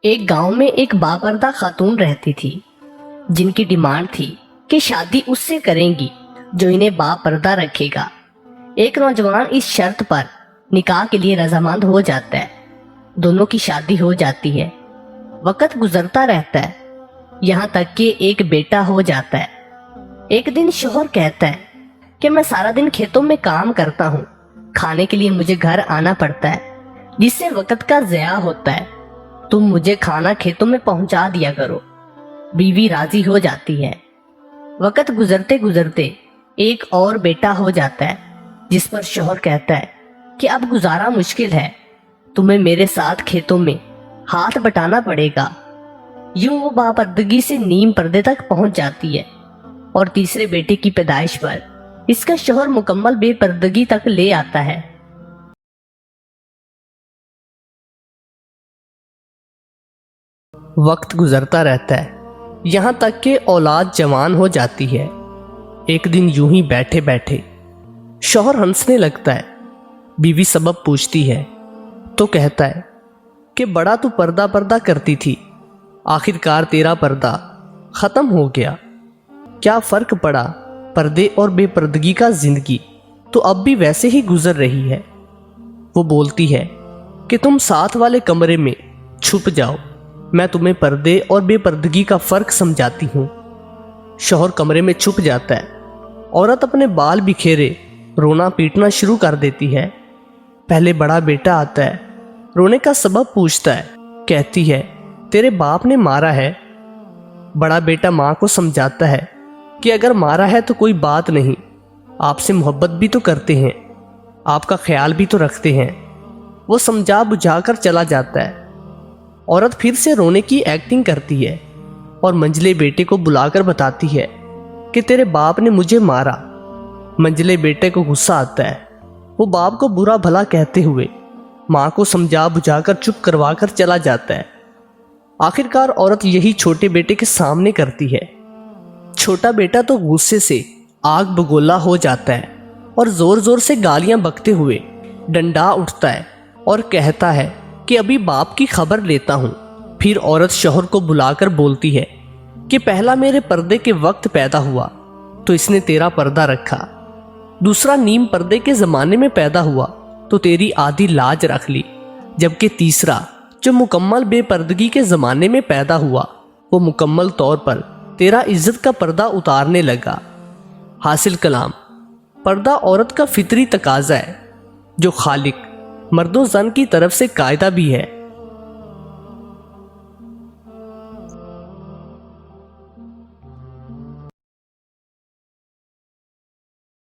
ایک گاؤں میں ایک باپردہ خاتون رہتی تھی جن کی ڈیمانڈ تھی کہ شادی اس سے کریں گی جو انہیں باپردہ رکھے گا۔ ایک نوجوان اس شرط پر نکاح کے لیے رضامند ہو جاتا ہے۔ دونوں کی شادی ہو جاتی ہے۔ وقت گزرتا رہتا ہے یہاں تک کہ ایک بیٹا ہو جاتا ہے۔ ایک دن شوہر کہتا ہے کہ میں سارا دن کھیتوں میں کام کرتا ہوں، کھانے کے لیے مجھے گھر آنا پڑتا ہے جس سے وقت کا ضیاع ہوتا ہے، تم مجھے کھانا کھیتوں میں پہنچا دیا کرو۔ بیوی راضی ہو جاتی ہے۔ وقت گزرتے گزرتے ایک اور بیٹا ہو جاتا ہے جس پر شوہر کہتا ہے کہ اب گزارا مشکل ہے، تمہیں میرے ساتھ کھیتوں میں ہاتھ بٹانا پڑے گا۔ یوں وہ باپردگی سے نیم پردے تک پہنچ جاتی ہے اور تیسرے بیٹے کی پیدائش پر اس کا شوہر مکمل بے پردگی تک لے آتا ہے۔ وقت گزرتا رہتا ہے یہاں تک کہ اولاد جوان ہو جاتی ہے۔ ایک دن یوں ہی بیٹھے بیٹھے شوہر ہنسنے لگتا ہے۔ بیوی سبب پوچھتی ہے تو کہتا ہے کہ بڑا تو پردہ پردہ کرتی تھی، آخر کار تیرا پردہ ختم ہو گیا۔ کیا فرق پڑا پردے اور بے پردگی کا؟ زندگی تو اب بھی ویسے ہی گزر رہی ہے۔ وہ بولتی ہے کہ تم ساتھ والے کمرے میں چھپ جاؤ، میں تمہیں پردے اور بے پردگی کا فرق سمجھاتی ہوں۔ شوہر کمرے میں چھپ جاتا ہے۔ عورت اپنے بال بکھیرے رونا پیٹنا شروع کر دیتی ہے۔ پہلے بڑا بیٹا آتا ہے، رونے کا سبب پوچھتا ہے۔ کہتی ہے تیرے باپ نے مارا ہے۔ بڑا بیٹا ماں کو سمجھاتا ہے کہ اگر مارا ہے تو کوئی بات نہیں، آپ سے محبت بھی تو کرتے ہیں، آپ کا خیال بھی تو رکھتے ہیں۔ وہ سمجھا بجھا کر چلا جاتا ہے۔ عورت پھر سے رونے کی ایکٹنگ کرتی ہے اور منجلے بیٹے کو بلا کر بتاتی ہے کہ تیرے باپ نے مجھے مارا۔ منجلے بیٹے کو غصہ آتا ہے۔ وہ باپ کو برا بھلا کہتے ہوئے ماں کو سمجھا بجھا کر چپ کروا کر چلا جاتا ہے۔ آخرکار عورت یہی چھوٹے بیٹے کے سامنے کرتی ہے۔ چھوٹا بیٹا تو غصے سے آگ بگولا ہو جاتا ہے اور زور زور سے گالیاں بکتے ہوئے ڈنڈا اٹھتا ہے اور کہتا ہے کہ ابھی باپ کی خبر لیتا ہوں۔ پھر عورت شوہر کو بلا کر بولتی ہے کہ پہلا میرے پردے کے وقت پیدا ہوا تو اس نے تیرا پردہ رکھا، دوسرا نیم پردے کے زمانے میں پیدا ہوا تو تیری آدھی لاج رکھ لی، جبکہ تیسرا جو مکمل بے پردگی کے زمانے میں پیدا ہوا وہ مکمل طور پر تیرا عزت کا پردہ اتارنے لگا۔ حاصل کلام: پردہ عورت کا فطری تقاضا ہے جو خالق مرد و زن کی طرف سے قاعدہ بھی ہے۔